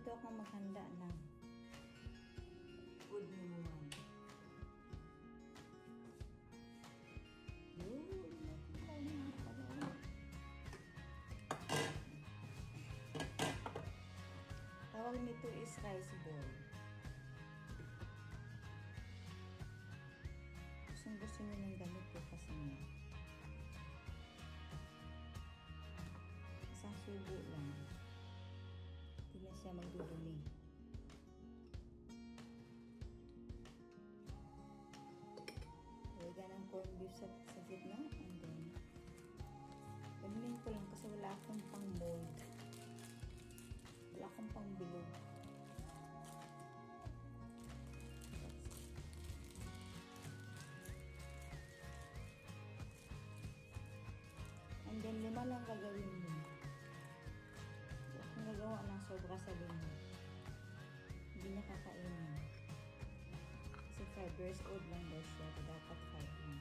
Nandito ako maghanda ng food ni Muan. Yun, nakukulay na pala. Tawag nito is rice ball. Gusto nyo ng ganito kasi nga. Isang subo lang. Hindi na siya magdudumi. Lagyan ng corned beef sa gitna. And then, ganunin ko lang kasi wala akong pang mold. Wala akong pang bilog. And then, 5 lang gagawin mo. Kung nagawa ng sobra sa 5, hindi niya kakainin. Kasi 5 years old lang daw siya. Dapat 5 lang.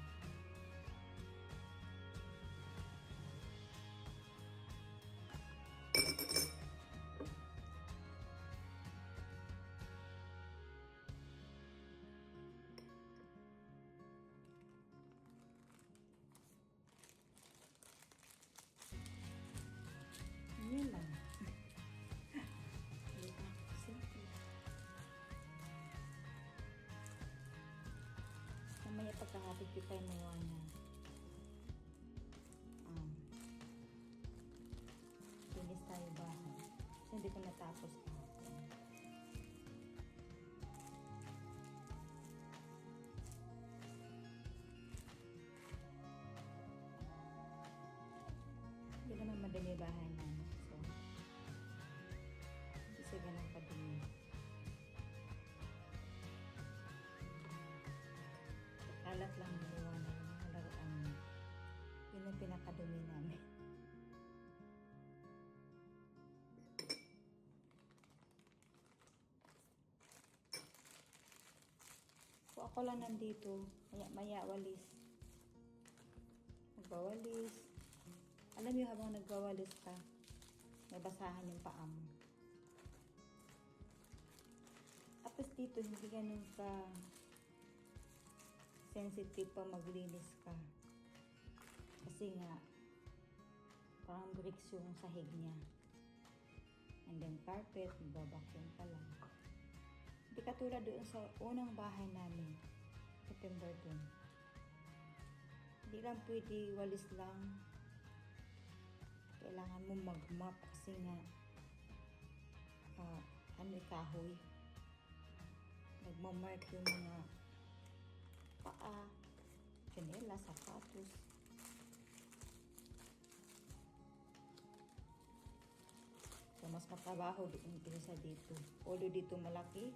Yun lang. Simple. Mamaya pagkakapit ko tayo nawa na finish tayo bahay. Kasi hindi ko natapos kahapon. Hindi naman madali bahay na. So, hindi siya ganang kadumi. Kalat lang gumawa na yung mga laruan niya. Yun ang pinakadumi namin. So, ako lang nandito. Maya walis. Magbawalis. Alam niyo habang nagwawalis ka, may basahan yung paa mo. Tapos dito, hindi ganun ka sensitive pa maglinis ka. Kasi nga, parang bricks yung sahig niya. And then carpet, magbabacuum ka lang. Hindi katulad doon sa unang bahay namin, September 2. Hindi lang pwede walis lang. Kailangan mo mag-mop kasi nga kahoy. Nagmamark yung mga paa, kanila, sapatos. So, mas matrabaho doon sa dito. Although dito malaki,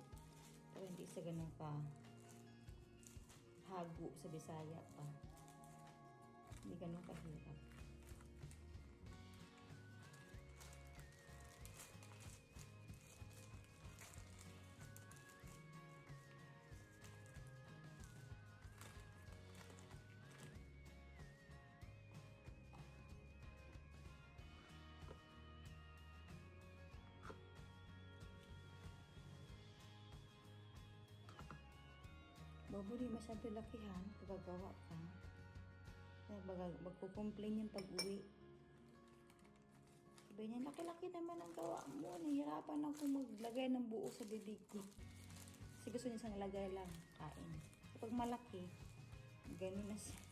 pero hindi sa ganun ka hago sa Bisaya pa. Hindi ganun kahirap. Bobo, di masyado lakihan. Pagagawa ka. Magkukomplain yung pag-uwi. Sabi niya, laki-laki naman ang gawa mo. Nahihirapan ako maglagay ng buo sa bibig ko. Kasi gusto niya isang lagay lang. Kain. Kapag malaki, ganun na siya.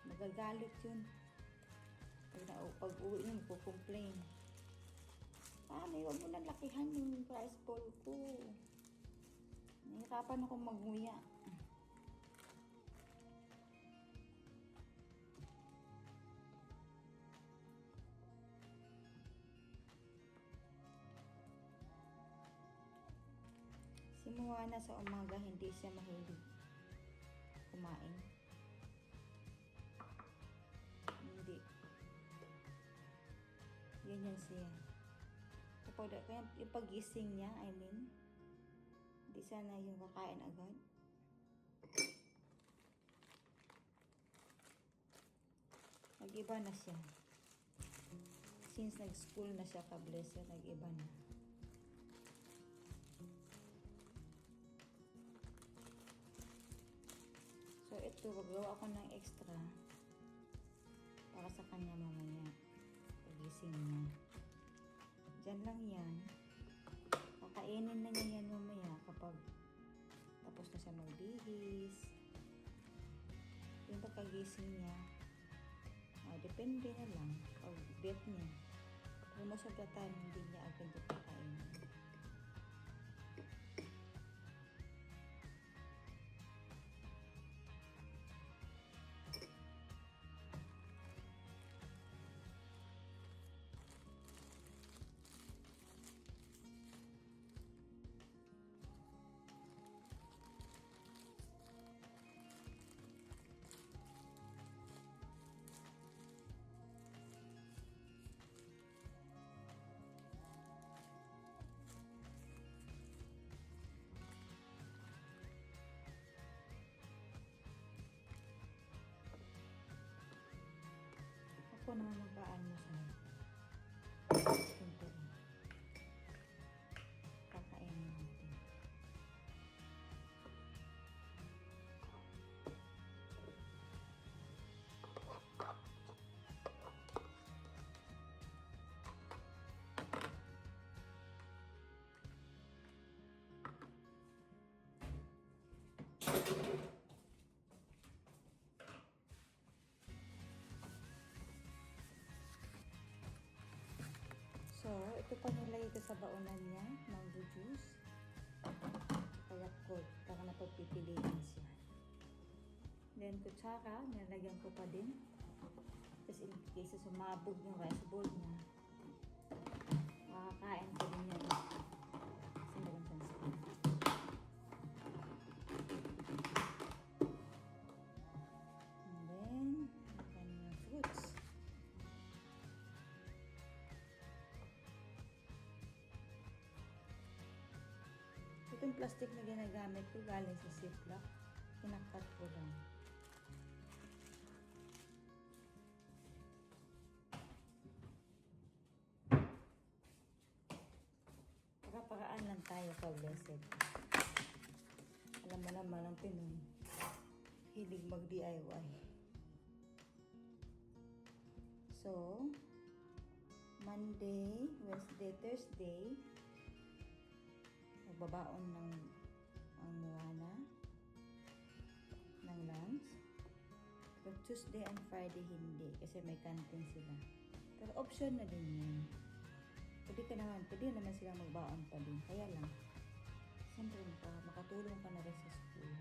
Magagalit yun. Pag-uwi niya, magkukomplain. May wag mo nang lakihan yung rice bowl ko. Nahihirapan ako mag-nguya. Si Moana sa umaga, hindi siya mahilig kumain. Hindi. Ganyan siya. Kapag yung pagising niya, hindi sana yung kakain agad. Nag-iba na siya. Since nag-school na siya ka-bless, nag-iba na. ito, gagawa ako ng extra para sa kanya mamaya. Pagising niya. Diyan lang yan. Kakainin na niya yan mamaya kapag tapos na siya magbihis. Yung pagkagising niya, depende na lang pag bet niya. Kung most of the time, hindi niya agad ito kakainin. Ako naman mag-aalmusal. Simple lang. Kakainin natin. So, ito pa nilagay ko sa baonan niya, mango juice. Kaya ko, para napagpipiliin siya. Then, kutsara, nilagyan ko pa din. Tapos, in case sumabog yung rice bowl niya, makakain ko din yan. Kasi meron siyang spoon. And then, makan yung fruits. Itong plastic na ginagamit ko galing sa Ziploc. Kinakat ko lang. Para-paraan lang tayo ka blessed. Alam mo naman ang Pinoy. Hilig mag-DIY. So, Monday, Wednesday, Thursday, magbabaon ng ang Moana ng lunch. Pero Tuesday and Friday hindi kasi may canteen sila. Pero option na din yun. Pwede naman sila magbaon pa din. Kaya lang, siyempre makatulong ka na rin sa school.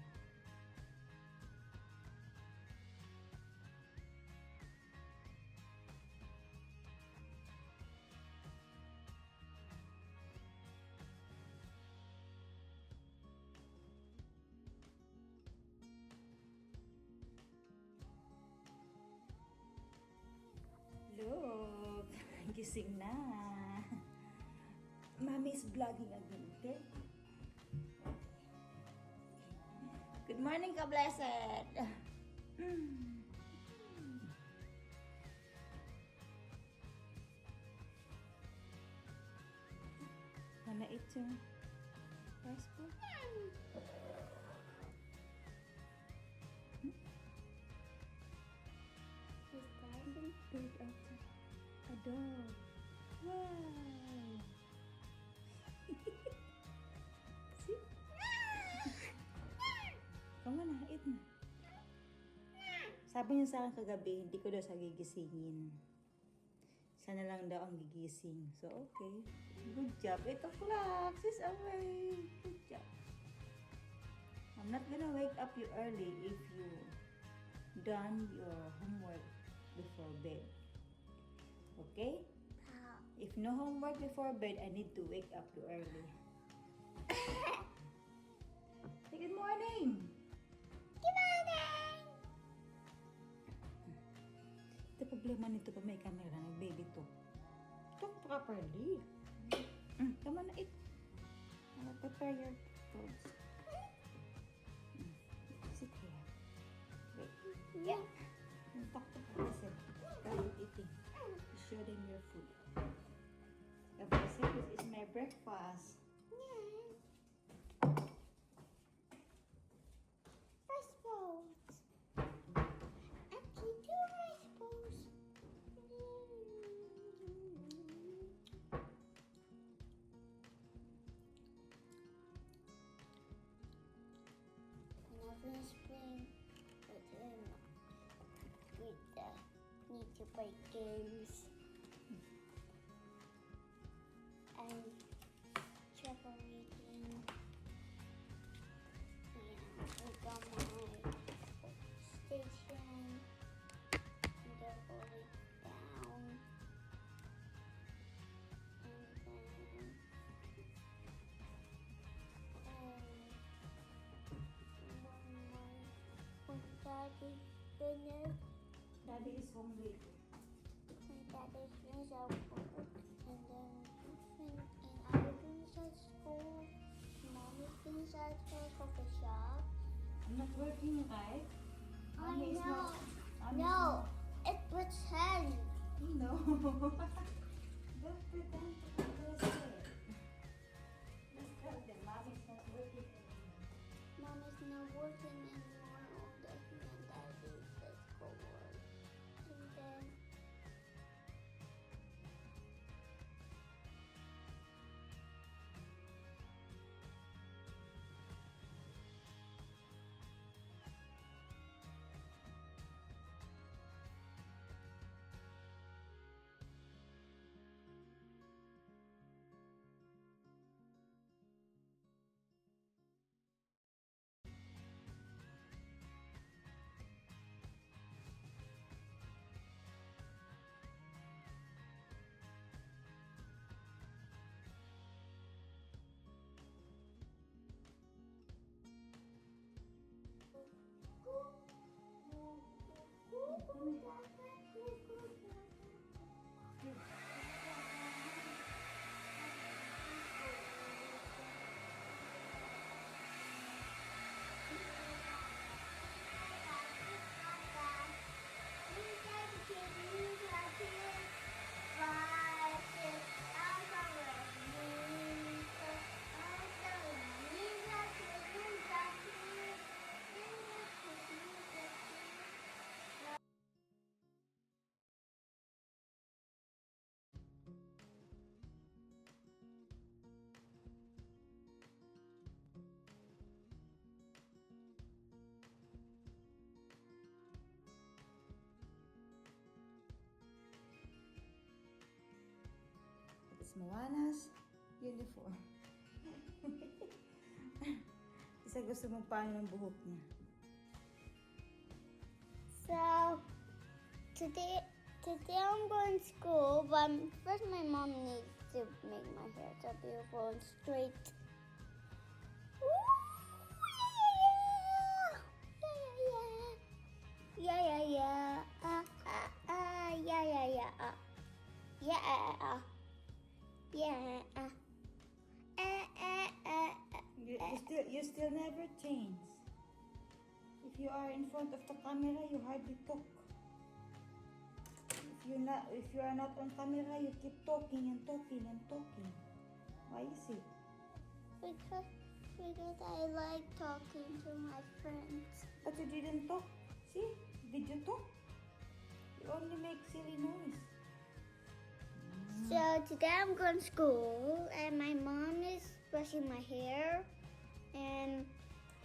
Look! Gising na! Mommy's vlogging again, okay? Good morning, ka blessed! Wanna eat yung rice bowl? Big a dog. Wow. See? Come on, eat na. Sabi niya sa akin kagabi, hindi ko daw siya gigisingin. Siya na lang daw ang gigising. So, okay. Good job. 8 o'clock. She's awake. Good job. I'm not gonna wake up you early if you done your homework before bed. Okay? If no homework before bed, I need to wake up you early. Say good morning! Good morning! Ito problema nito pa may camera, nag-baby talk. Talk properly. Come on, eat. I'll prepare your foods. Sit here. Wait. Yeah. Talk to Blessed. While eating. Show them your food. Blessed, this is my breakfast. First food. play games and travel reading. And we got my station and they're going down. And then when Daddy finished, Daddy is home later. when Daddy finished our work, and then I finish at school, Mommy finished at her coffee shop. I'm not working, right? Mommy is know. not. Mommy is No, not. it was 10. No. Don't pretend to be blessed. Just tell them Mommy's not working anymore. Mommy's not working anymore. All that and Daddy says go work. And then It's Moana's uniform. Isa gusto mong paano ng buhok niya. So today I'm going to school, but first my mom needs to make my hair so beautiful and straight. Ooh, yeah, yeah, yeah, yeah, yeah, yeah, yeah, yeah. You still never change. If you are in front of the camera, you hardly talk. If you are not on camera, you keep talking and talking and talking. Why is it? Because I like talking to my friends. But you didn't talk. See? Did you talk? You only make silly noise. So today I'm going to school and my mom is brushing my hair and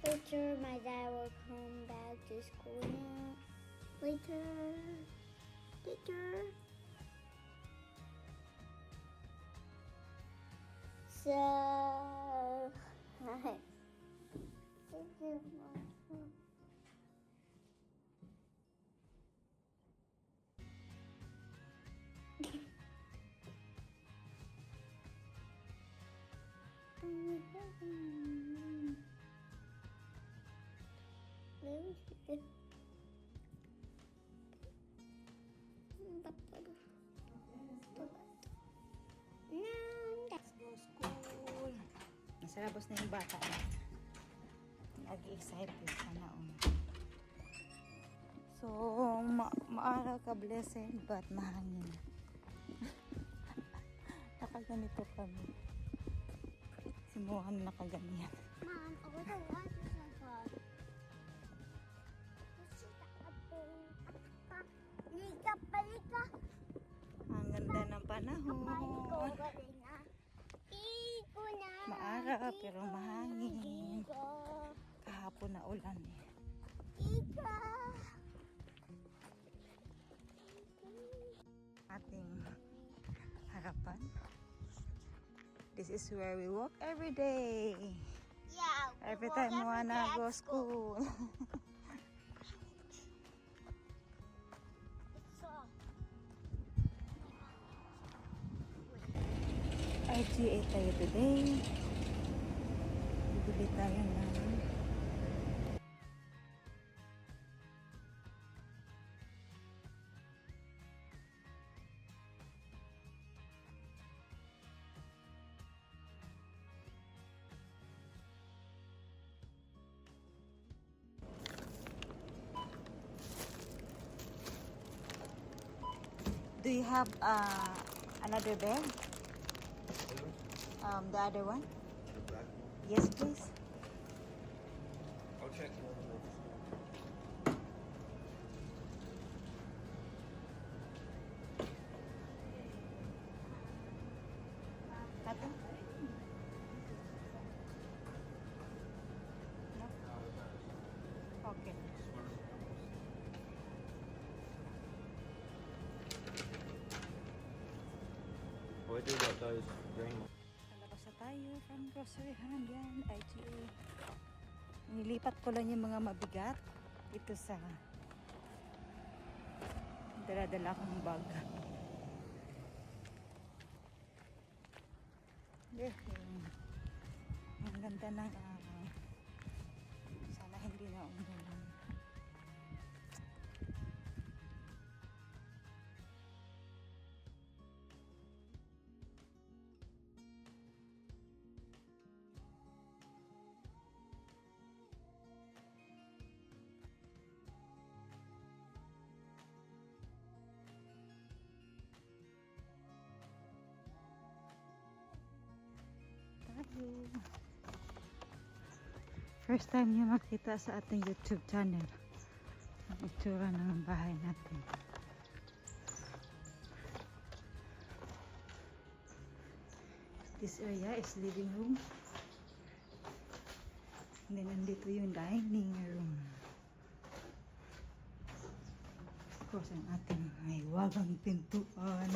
later my dad will come back to school now. Later. So thank you, Mom. Let's go school. Nasa labas na yung bata na. Nag-excited sana So, maaraw ka blessed but mahangin. Nakaganito kami. Si Mohan nakaganyan. Mom, over the water slide. Liga. Ang ganda ng panahon. Maaraw pero mahangin. Kahapon na ulan eh. harapan. This is where we walk every day. Yeah. we Every walk time we every wanna day at go school. It's soft. IGA tayo today. Bibili tayo ng Do you have another bag? The other one? The black one? Yes, please. I'll check. Nothing? No? Okay. What do you got those green ones? Palabas na tayo from groceryhan. Yan, IGA. Nilipat ko lang yung mga mabigat ito sa dala-dala kong bag. Ang ganda ng araw. Sana hindi na umulan. First time niyo makita sa ating YouTube channel ang itsura ng bahay natin. This area is living room. And then nandito yung dining room. Of course, ang ating may wagang pintuan.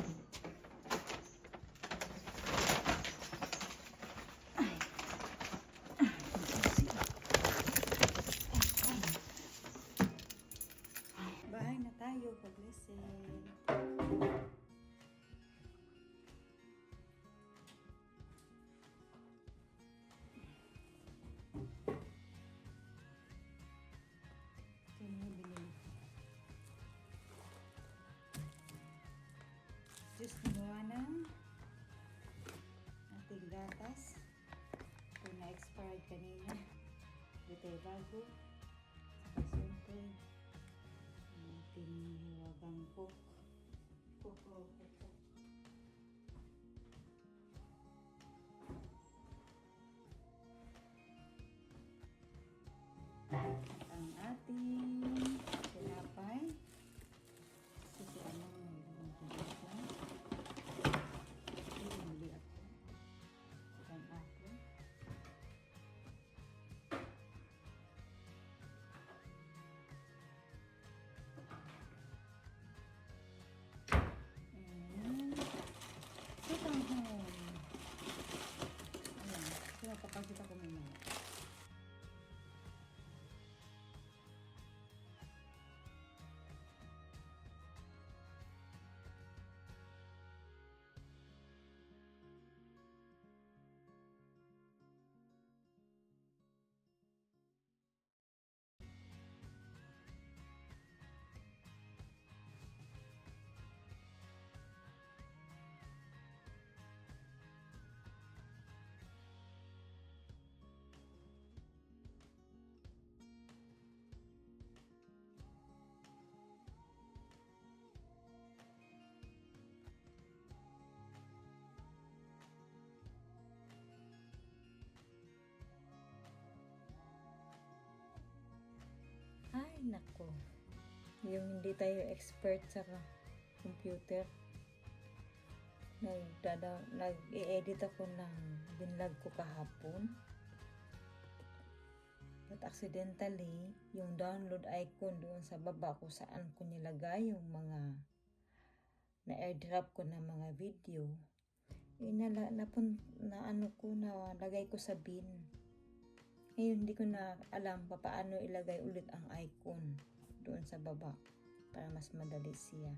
Bahay na tayo, pag-listen. Ito na yung binili. Just gumawa ng ating gatas. Ito na expired kanina. Ito yung bago. Siyempre, ating hiwagang cook. Cook. Ang ating tinapay. Kasi ano, mayroon tinis lang. Hindi ako. Ang apple. Sit ang home. Ayan. Pinapapakita ko muna. Ay, nako. Yung hindi tayo expert sa computer. Nag-i-edit ako ng binlog ko kahapon. But accidentally, yung download icon doon sa baba kung saan ko nilagay yung mga na-airdrop ko na mga video, na ano ko na lagay ko sa bin. Ngayon hindi ko na alam paano ilagay ulit ang icon doon sa baba para mas madali siya.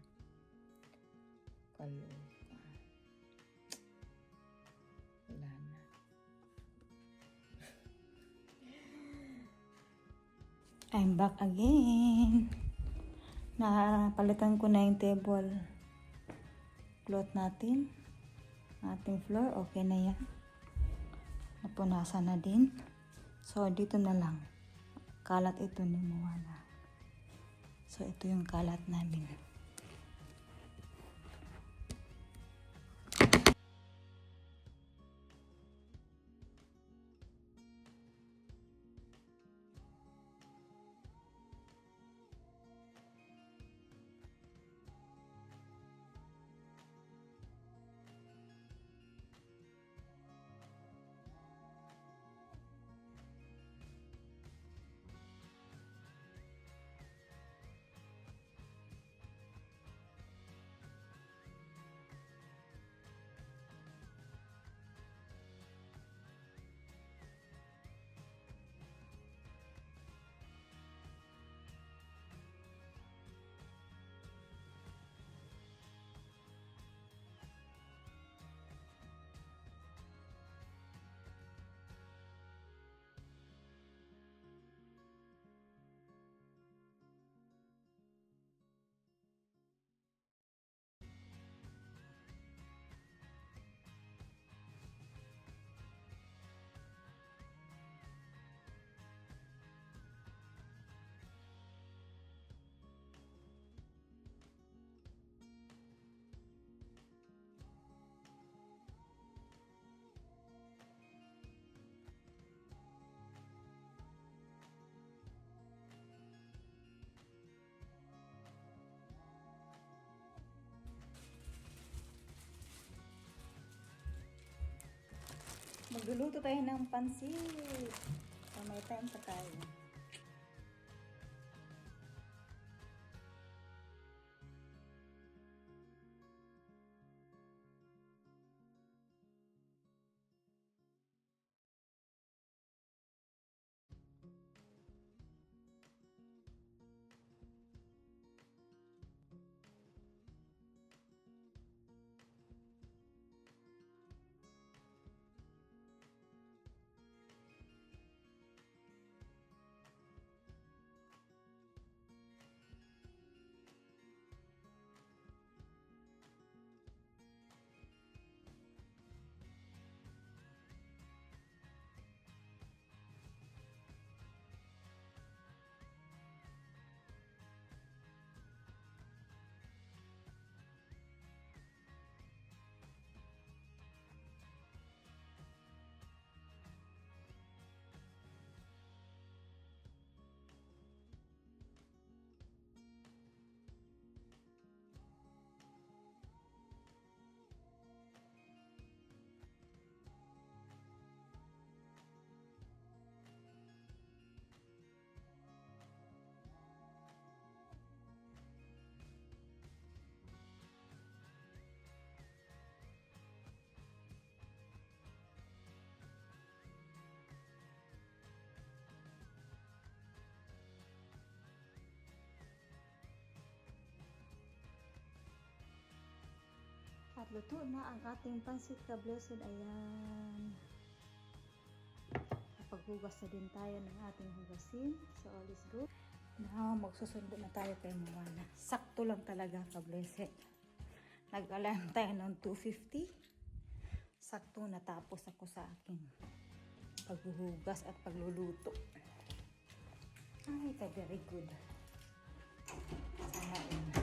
Kaloka. Wala na. I'm back again. Napalitan ko na yung table cloth natin. Ating floor, okay na yan. Napunasan na din. So, dito na lang. Kalat ito ni Moana. So, ito yung kalat namin. Magluluto tayo ng pansit. So, may time pa tayo. At luto na ang ating pansit ka-blessed. Ayan. Paghugas na din tayo ng ating hugasin. So, all is good. Now, magsusundo na tayo kay Moana. Sakto lang talaga ka-blessed. Nag-alarm tayo ng 2:50. Sakto natapos ako sa aking paghuhugas at pagluluto. Ay, very good. Sana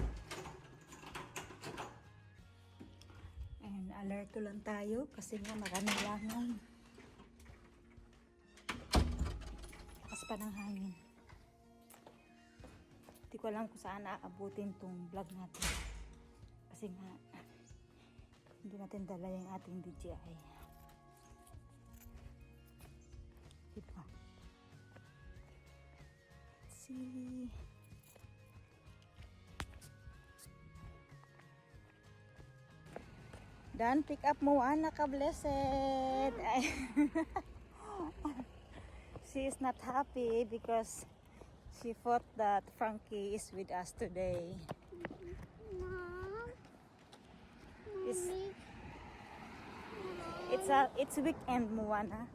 alerto lang tayo kasi nga maraming langaw. Lakas pa ng hangin. Hindi ko alam kung saan aabutin tong vlog natin. Kasi nga hindi natin dala yung ating DJI. Diba? Let's see. done pick up Moana ka blessed. She is not happy because she thought that Frankie is with us today. Mom. It's- Mommy. It's weekend, Moana.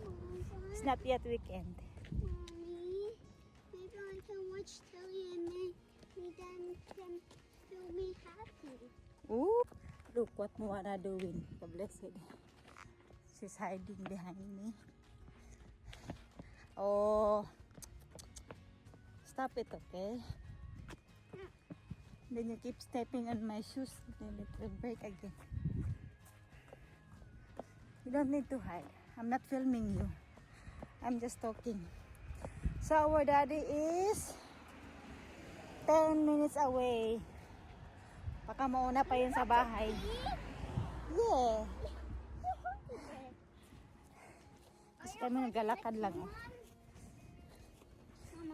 It's not yet weekend. Mommy. Maybe I can watch telly and then can feel me happy. Ooh, look what Moana doing, ka blessed. She's hiding behind me. Oh, stop it, okay? Then you keep stepping on my shoes, then it will break again. You don't need to hide. I'm not filming you. I'm just talking. So our daddy is 10 minutes away. Baka mauna pa yun sa bahay. Yeah. Kasi kami naglalakad lang. Oh.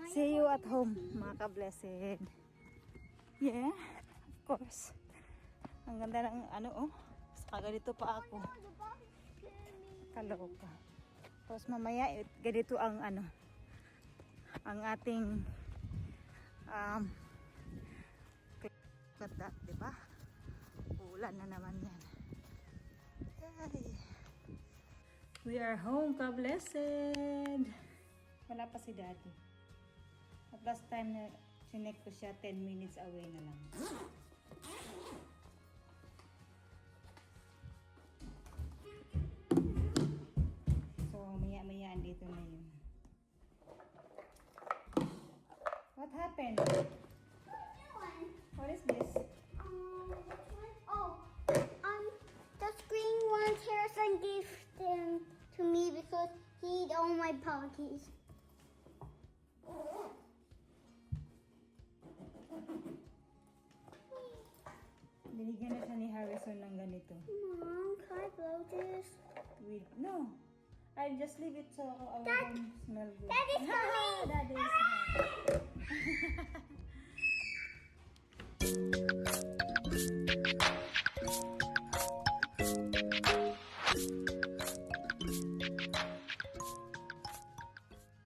See you at home, mga ka-blessed. Yeah, of course. Ang ganda ng ano, oh. Saka ganito pa ako. Kaloka. Tapos mamaya, ganito ang ano, ang ating look at that, diba? Ulan na naman yan. Ay. We are home, ka-blessed. Wala pa si daddy. At last time na sinek ko siya, 10 minutes away na lang. So, maya-maya andito na yun. What happened? What is this? Which one? Oh, the screen wants Harrison gave them to me because he ate all my Pockies. Binigyan na siya ni Harrison ng ganito. Mom, can I blow this? With, no. I just leave it so our Dad- home smell good. Daddy's coming! Daddy's coming.